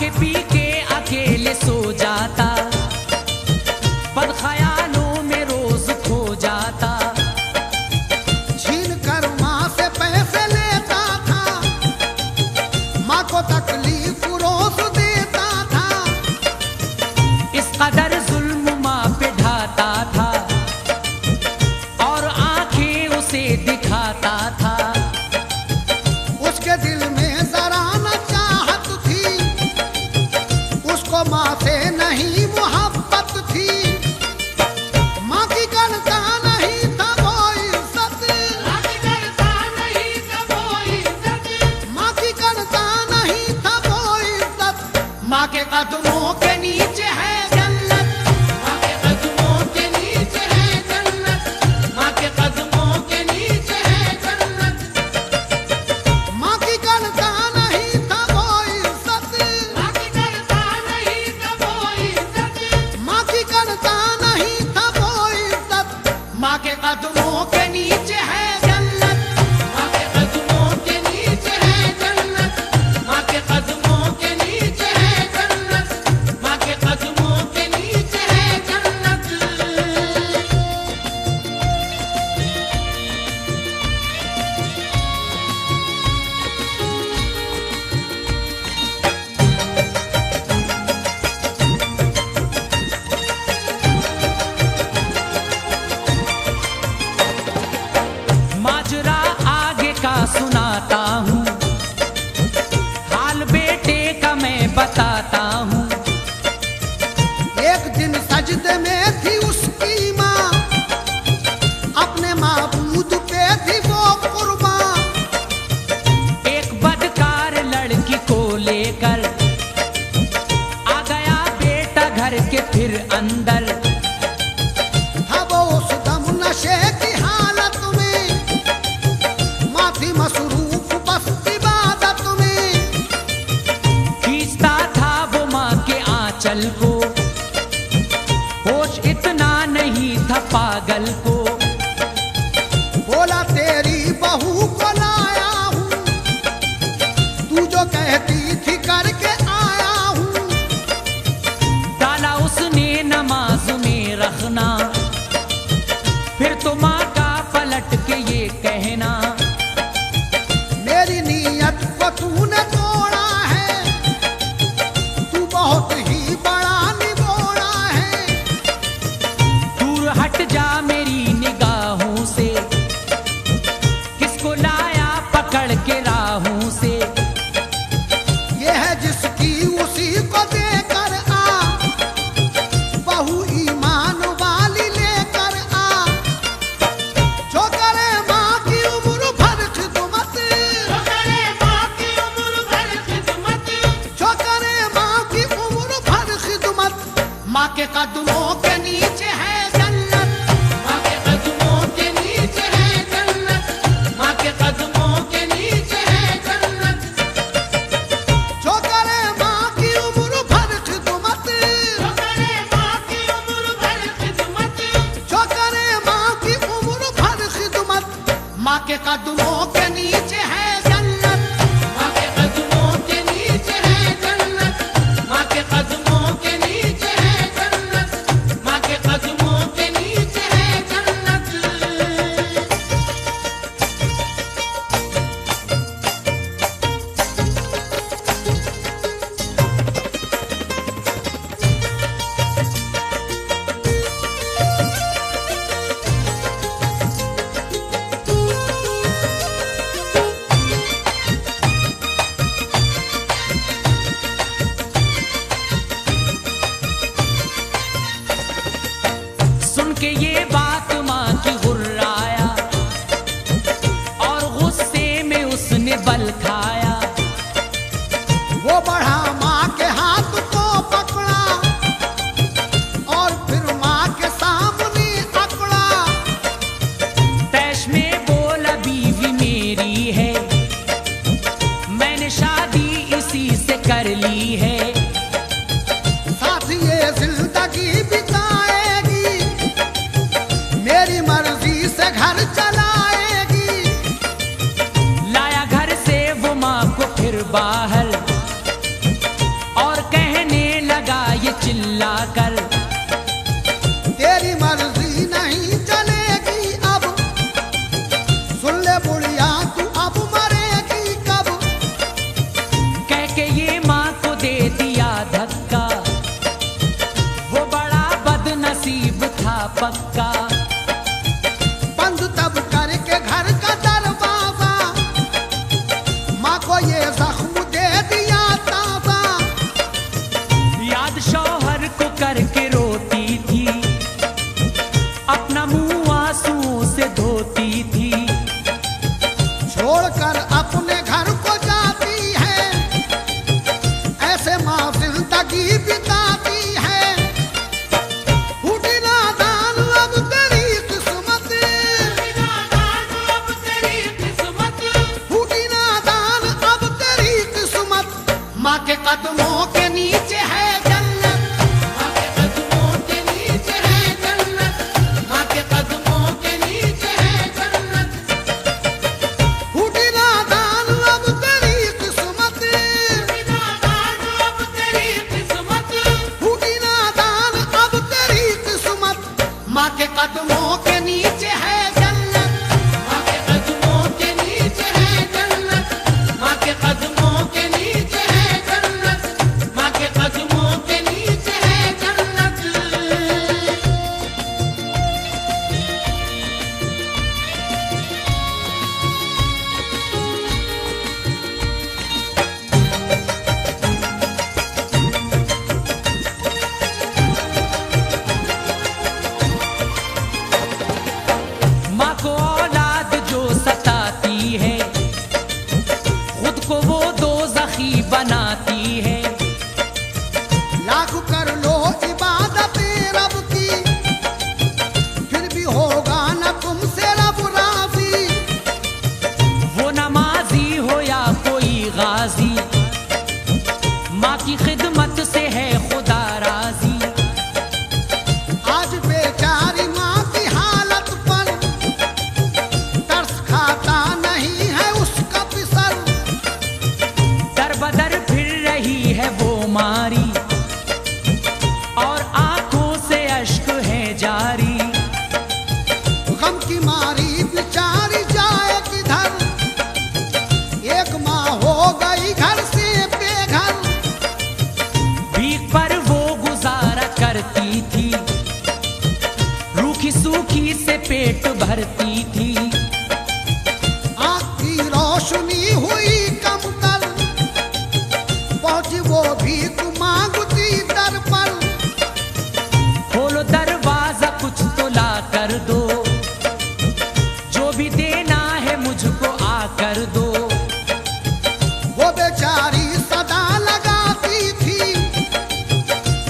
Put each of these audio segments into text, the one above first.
के पी के अकेले सो जाता, बदख्यालों में रोज खो जाता। छीन कर माँ से पैसे लेता था, माँ को तकलीफ रोज देता था। इस कदर जुल्म माँ पे ढाता था और आंखें उसे दिखाता था। उसके दिल में जरा न चाहत थी, उसको माँ से नहीं मोहब्बत थी। माँ की करता नहीं था वो इज्जत, माँ की करता नहीं था वो इज्जत। माँ के कदमों के नीचे है जन्नत, माँ के कदमों के नीचे है जन्नत, माँ के कदमों के नीचे है जन्नत। माँ की करता नहीं था वो इज्जत, माँ की करता नहीं था वो इज्जत। माँ की करता नहीं था वो इज्जत। माँ के कदमों के नीचे है जन्नत, माँ के कदमों के नीचे है जन्नत, माँ के कदमों के नीचे है जन्नत, माँ के कदमों के नीचे है जन्नत। माजरा आगे का सुनाता हूँ, हाल बेटे का मैं बताता हूँ। एक दिन सजदे में थी उसकी माँ, अपने माबूद पे थी वो कुर्बान। एक बदकार लड़की को लेकर आ गया बेटा घर के फिर अंदर। था वो उस दम नशे की हालत में, माँ थी मसरूफ बस इबादत में। खींचता था वो माँ के आंचल को, होश इतना नहीं था पागल को। बोला तेरी बहू को लाया हूँ, तू जो कहती थी करके आया हूँ। डाला उसने नमाज में रखना, फिर तो माँ का पलट के ये कहना। मेरी नीयत को तूने तोड़ा है, तू बहुत ही बड़ा निगोड़ा है। दूर हट जा मेरी निगाहों से, किसको लाया पकड़ के राहों से। ये है जिसकी उसी को देकर आ, बहू ईमान वाली लेकर आ। जो करे माँ की उम्र भर खिदमत, जो करे माँ की उम्र भर खिदमत, जो करे माँ की उम्र भर खिदमत। माँ के कदमों के नीचे है जन्नत, माँ के कदमों के नीचे है जन्नत, माँ के कदमों के नीचे है जन्नत। जो करे माँ की उम्र भर खिदमत, जो करे माँ की उम्र भर खिदमत, जो करे माँ की उम्र भर खिदमत। माँ के कदमों के नीचे है जन्नत, माँ के कदमों के नीचे है जन्नत, माँ के कदमों के नीचे है जन्नत, माँ के कदमों के नीचे है जन्नत। सुन के ये बात माँ की गुर्राया और गुस्से में उसने बल खाया। वो बढ़ा माँ के हाथ को पकड़ा और फिर माँ के सामने अकड़ा। तैश में बोला बीवी मेरी है, मैंने शादी इसी से कर ली है। साथ ये जिंदगी बिताएगी, मेरी मर्जी से घर चलाएगी। लाया घर से वो माँ को फिर बाहर और माँ के कदमों के नीचे है जन्नत, माँ के कदमों के नीचे है जन्नत, माँ के कदमों के नीचे है जन्नत। फूटी नादान अब तेरी किस्मत, फूटी नादान अब तेरी किस्मत, फूटी नादान अब तेरी किस्मत। माँ के कदमों के नीचे है जन्नत, माँ के कदमों के नीचे है जन्नत, माँ के कदमों के नीचे है जन्नत, माँ के कदमों के नीचे है जन्नत। माँ को औलाद जो सताती है, खुद को वो दोज़खी बनाती है। लाख कर लो इबादत रब की, फिर भी होगा न तुमसे रब राजी। वो नमाजी हो या कोई गाजी, माँ की खिदमत से है खुदा राजी। आज बेचारी माँ की हालत पर तरस खाता नहीं है उसका पिसर। दर बदर फिर रही है वो मारी, और आंखों से अश्क है जारी। गम की मारी बेचारी जाए किधर, एक माँ हो गई घर से बेघर। भीख पर वो गुजारा करती थी, रूखी सूखी से पेट भरती थी। आँख की रोशनी हुई कम कर, पहुंची वो भीख मांगती दर पर। खोलो दरवाजा कुछ तो ला कर दो, जो भी देना है मुझको आकर दो। वो बेचारी सदा लगाती थी,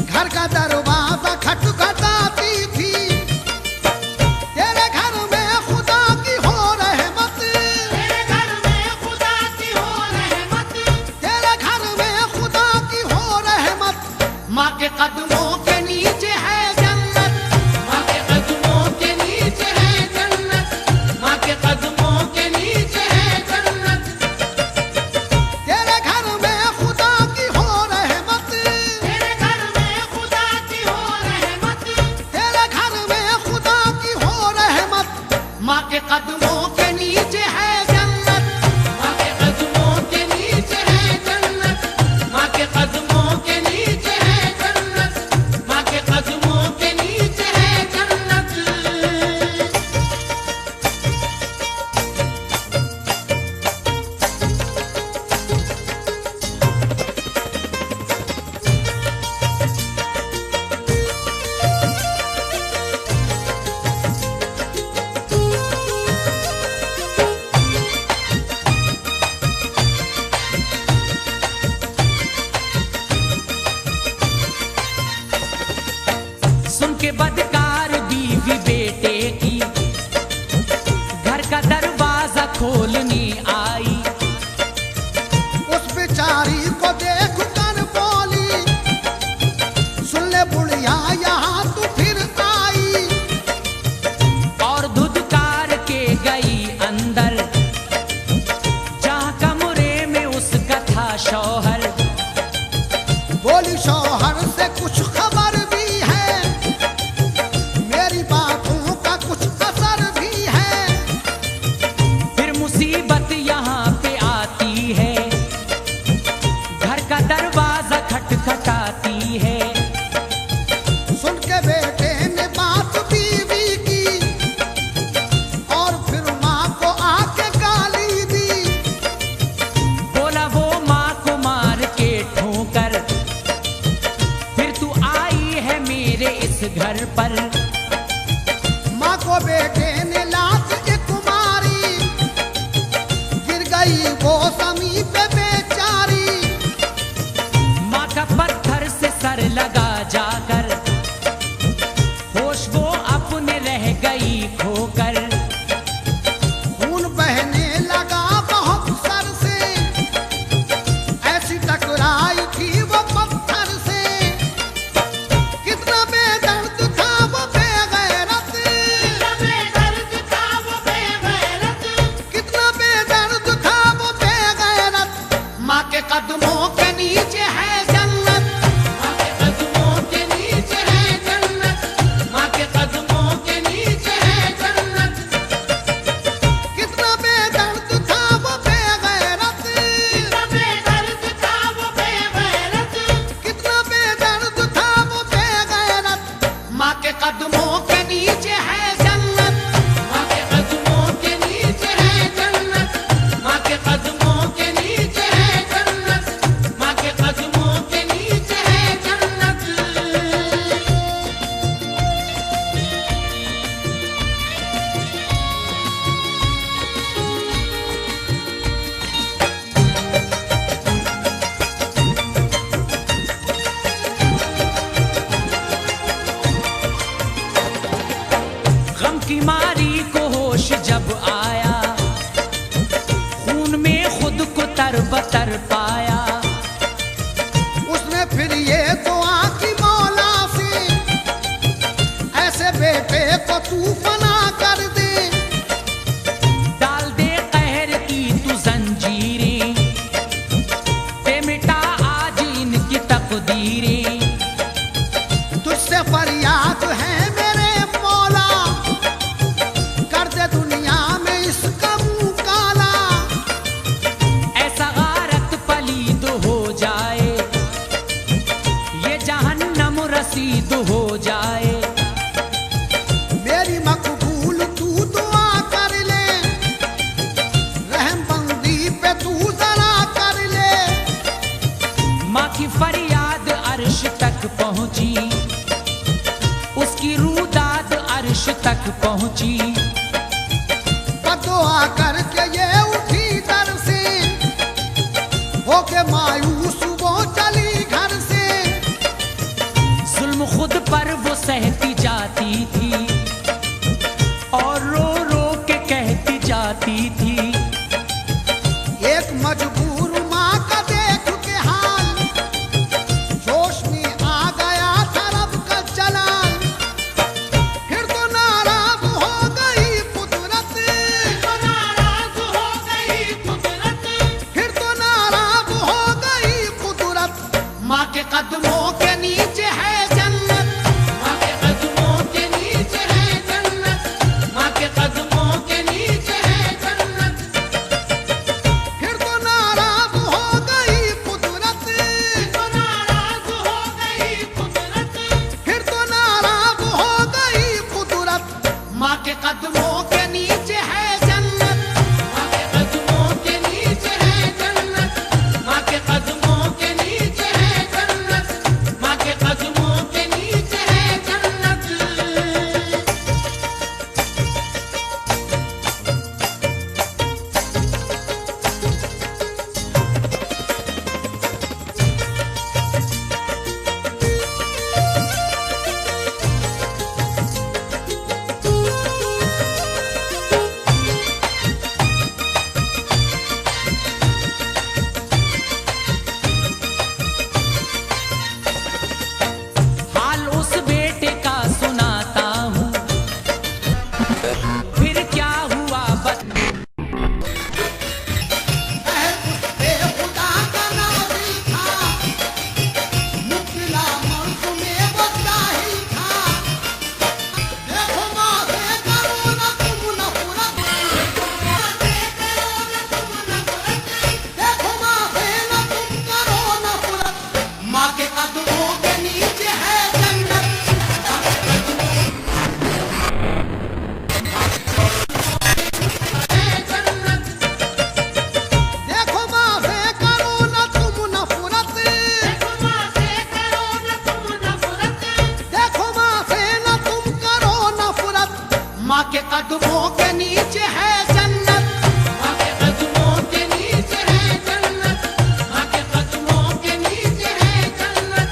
घर का दरवाजा खटखटाती थी। तेरे घर में खुदा की हो रहमत, तेरे घर में खुदा की हो रहमत, तेरे घर में खुदा की हो रहमत। माँ के कदमों के नीचे है जन्नत, माँ के कदमों के नीचे है जन्नत, माँ के कदमों के नीचे है जन्नत। तेरे घर में खुदा की हो रहमत, तेरे घर में खुदा की हो रहमत, तेरे घर में खुदा की हो रहमत। माँ के कदमों के नीचे है जन्नत, माँ के कदमों के नीचे है जन्नत, माँ के कदमों के नीचे है जन्नत, माँ के कदमों के नीचे है जन्नत। सुन के बदकार बीवी बेटे की, घर का दरवाजा खोलने आई। उस बेचारी को देख कर बोली, सुन ले बुढ़िया यहाँ तू फिर आई। और धुदकार के गई अंदर, जहाँ कमरे में उसका था शौहर। बोली शौहर से कुछ खबर भी है, मेरी बातों का कुछ असर भी है। फिर मुसीबत यहाँ पे आती है, घर का दरवाजा खटखटाती है। सुन के बेटे ने बात बीवी की, और फिर माँ को आके गाली दी। बोला वो माँ को मार के ठोकर, फिर तू तू फना कर दे, डाल दे कहर की तू जंजीरें, ते मिटा आज इनकी तकदीरें। तुझसे फरियाद है मेरे मौला, कर दे दुनिया में इसका मुंह काला। ऐसा गारत पलीद हो जाए, ये जहन्नम रसीद हो जाए। मेरी मकबूल तू दुआ कर ले, रहम बंदी पे तू जरा कर ले। माँ की फरियाद अर्श तक पहुंची, उसकी रूदाद अर्श तक पहुंची। दुआ करके ये उठी दर से, होके मायूस वो चली घर से। जुल्म खुद पर वो सहती जाती थी, और रो रो के कहती जाती थी। एक मजबूर माँ का देख के हाल, जोश में आ गया था रब का जलाल। फिर तो नाराज हो गई कुदरत, फिर तो नाराज हो गई कुदरत। माँ के कदमों के नीचे है जन्नत, माँ के कदमों के नीचे है जन्नत, माँ के कदमों के नीचे है जन्नत। फिर तो नाराज हो गई कुदरत, फिर तो नाराज हो गई कुदरत, फिर तो नाराज हो गई कुदरत। माँ के कदमों के नीचे है जन्नत, माँ के कदमों के नीचे है जन्नत, माँ के कदमों के नीचे है जन्नत, माँ के कदमों के नीचे है जन्नत। हाल उस बेटे का सुनाता हूँ, फिर क्या हुआ खुदा का नाज़िल था, मुब्तला मर्द में वो जाहिल था। देखो माँ से करो न तुम नफरत, देखो माँ से न तुम करो नफरत। माँ के कदमों के नीचे है जन्नत, देखो माँ से करो न तुम नफरत, देखो माँ से न तुम करो नफरत। माँ के कदमों के नीचे है जन्नत, माँ के कदमों के नीचे है जन्नत, माँ के कदमों के नीचे है जन्नत।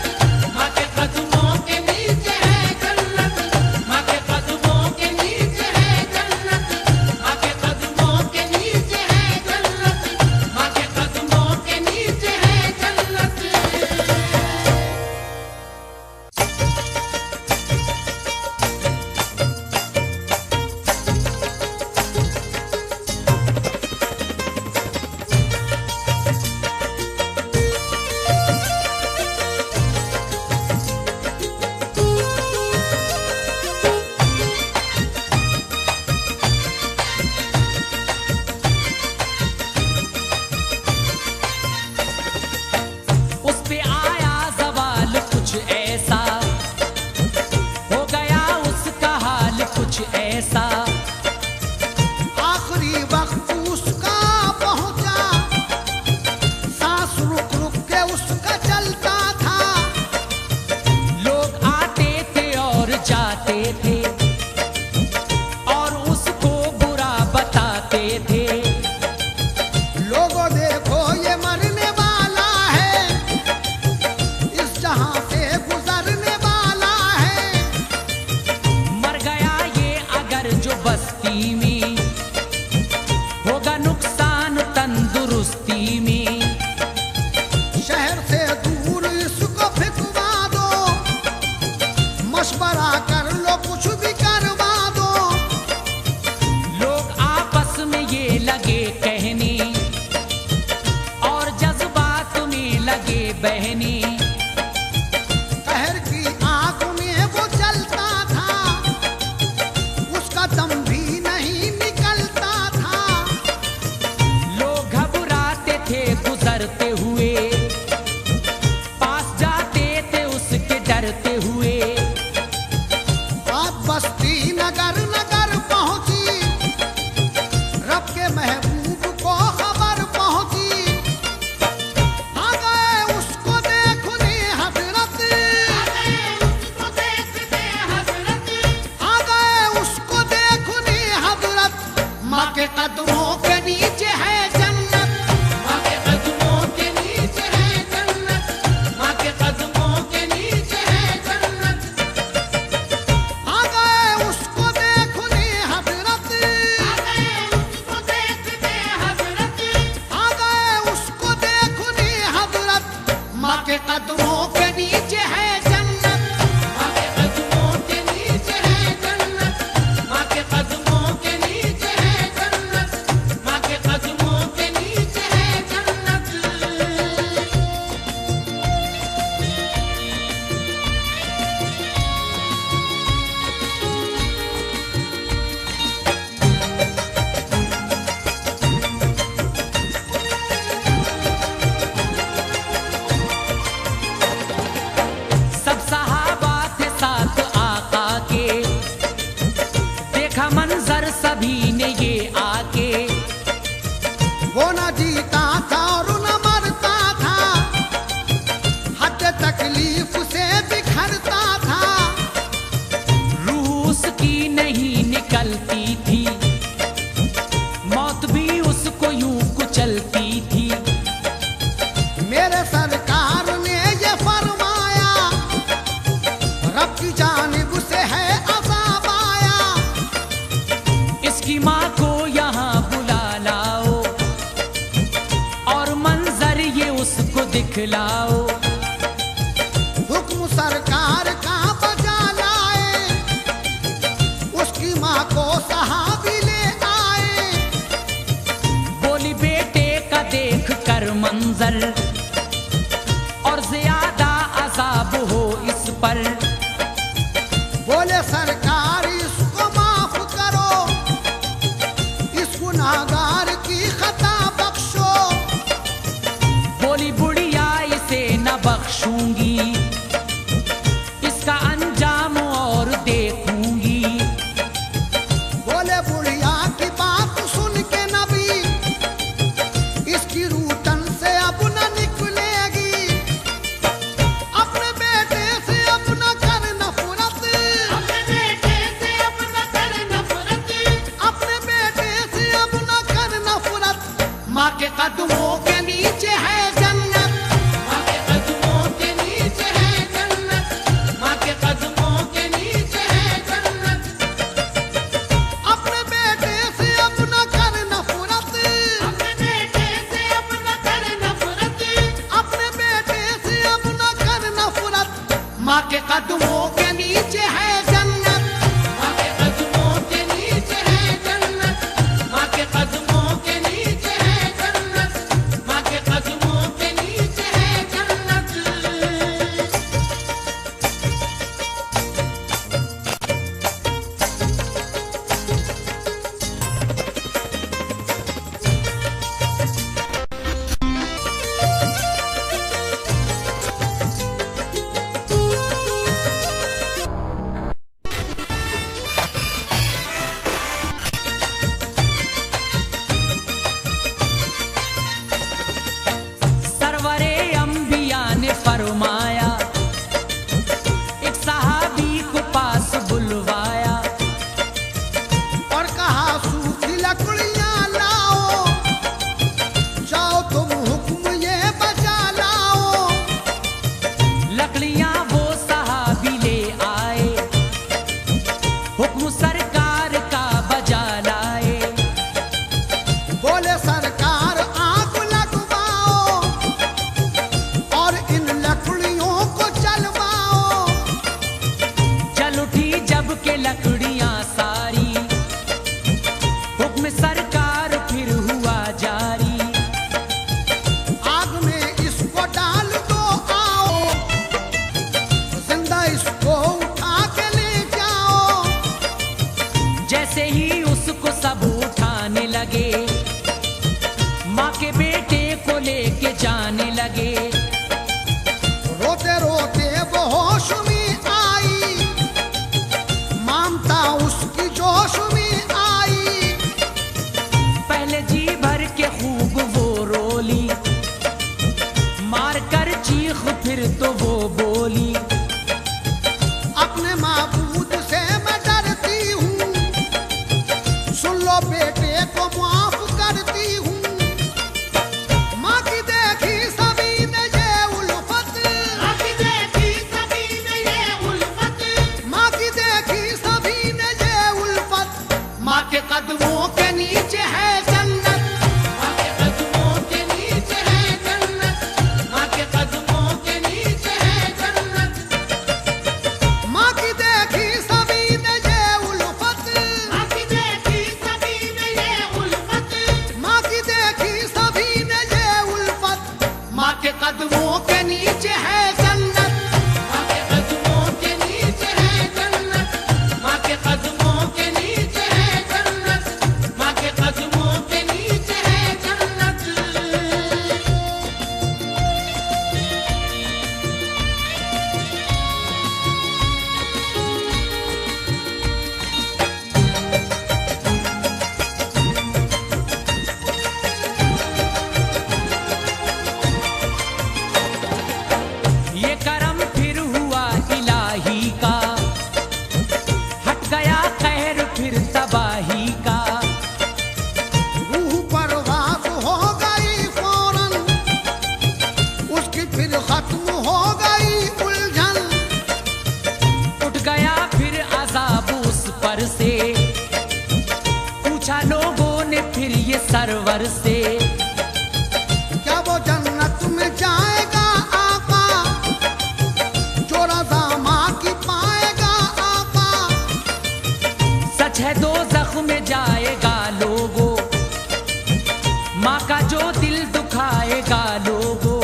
बहने। कहर की आग में वो जलता था, उसका दम भी नहीं निकलता था। लोग घबराते थे गुजरते हुए, पास जाते थे उसके डरते हुए। बात बस्ती नगर नगर पहुंची, रब के महबूब को खबर पहुंची। आ गए उसको देखने हजरत, आ गए उसको देखने हजरत। माँ के कदमों के नीचे है जन्नत, माँ के कदमों के नीचे है जन्नत, माँ के कदमों के नीचे है जन्नत। आ गए उसको देखने हजरत, आ गए उसको देखने हजरत। माँ के कदमों के नीचे है जन्नत, माँ के कदमों के नीचे है जन्नत, माँ के कदमों के नीचे है जन्नत, माँ के कदमों के नीचे है जन्नत। सब सहाबा थे साथ आका के, देखा मंजर सभी ने ये आके। वो न जीता था और न मरता था, हद तकलीफ से बिखरता था। रूह उसकी नहीं निकलती थी, मौत भी उसको यूं कुचलती थी। मेरे सरकार ने ये फरमाया, रब की जानिब से है अज़ाब आया। इसकी माँ को यहाँ बुला लाओ और मंजर ये उसको दिखलाओ। हुक्म सरकार का बजा लाए, उसकी माँ को सहाबी ले आए। बोली बेटे का देख कर मंजर, और ज्यादा अजाब हो इस पर। बोले सरकार इसको माफ करो, इस गुनाहगार की खता बख्शो। बोली बुढ़िया इसे न बख्शूंगी, इसका अंजाम और देखूंगी। बोले बुढ़िया की बात सुन के नबी, इसकी रूह तन से अब न निकलेगी। अपने बेटे से अब न कर नफरत, अपने बेटे से अब न कर नफरत, अपने बेटे से अब न कर नफरत। माँ के कदमों के नीचे है जन्नत, माँ के कदमों के नीचे है जन्नत, माँ के कदमों के नीचे है जन्नत। अपने बेटे से अब न कर नफरत, अपने बेटे से अब न कर नफरत, अपने बेटे से अब न कर नफरत। माँ के कदमों के नीचे है जन्नत, माँ के कदमों के नीचे है जन्नत, माँ के कदमों के नीचे है जन्नत, माँ के कदमों के नीचे है जन्नत। फिर तो वो बोली, अपने माबूद से मैं डरती हूँ, सुन लो बेटे को माफ करती हूँ। माँ की देखी सभी ने ये उल्फत, माँ की देखी सभी ने ये उल्फत, माँ की देखी सभी ने ये उल्फत। माँ के कदमों के नीचे है जन्नत, माँ के कदमों के नीचे है जन्नत, माँ के कदमों के नीचे है जन्नत। माँ की देखी सभी ने ये उल्फत, माँ की देखी सभी ने ये उल्फत, माँ की देखी सभी ने ये उल्फत। माँ के कदमों के नीचे है जन्नत, माँ के कदमों के नीचे है जन्नत, माँ के कदमों के नीचे है जन्नत, माँ के कदमों के नीचे है जन्नत। ये करम फिर हुआ इलाही का, हट गया कहर फिर तबाही का। रूह परवास हो गई फौरन, उसकी फिर खत्म हो गई उलझन। उठ गया फिर अजाब उस पर से, पूछा लोगों ने फिर ये सरवर से। क्या वो जन्नत में जाएगा आका, जो रज़ा माँ की पाएगा आका। सच है दो जख्म में जाएगा लोगों, माँ का जो दिल दुखाएगा लोगों।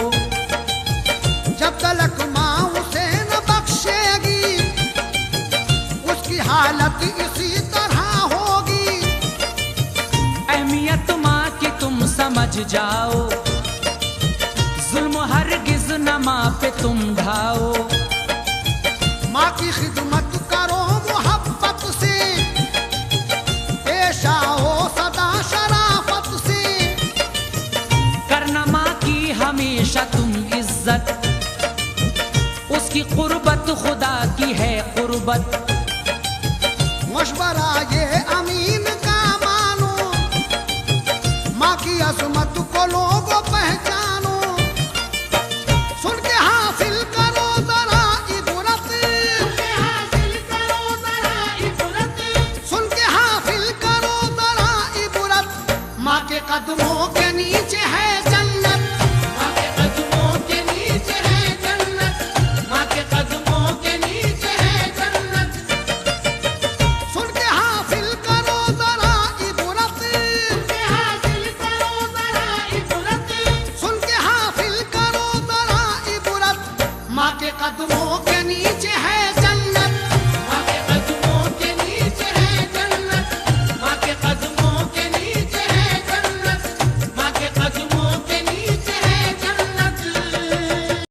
जब तलक माँ उसे न बख्शेगी, उसकी हालत इसी तरह होगी। अहमियत माँ की तुम समझ जाओ, जुल्म हरगिज न माँ पे तुम ढाओ। माँ की खिदमत करो मोहब्बत से, पेश आओ सदा शराफत से। करना माँ की हमेशा तुम इज्जत, उसकी कुर्बत खुदा की है कुर्बत। मशवरा ये अमीन का मानो, माँ की अजमत को लोगों पहचानो। सुन के हासिल करो जरा इबरत, के हासिल करो जरा इबरत, सुन के हासिल करो जरा इबरत। माँ के कदमों के नीचे है जन्नत, माँ के कदमों के नीचे है जन्नत, माँ के कदमों के नीचे है जन्नत। सुन के हासिल करो जरा इबरत, के हासिल करो जरा इबरत, सुन के हासिल करो जरा इबरत। माँ के कदमों के नीचे है जन्नत।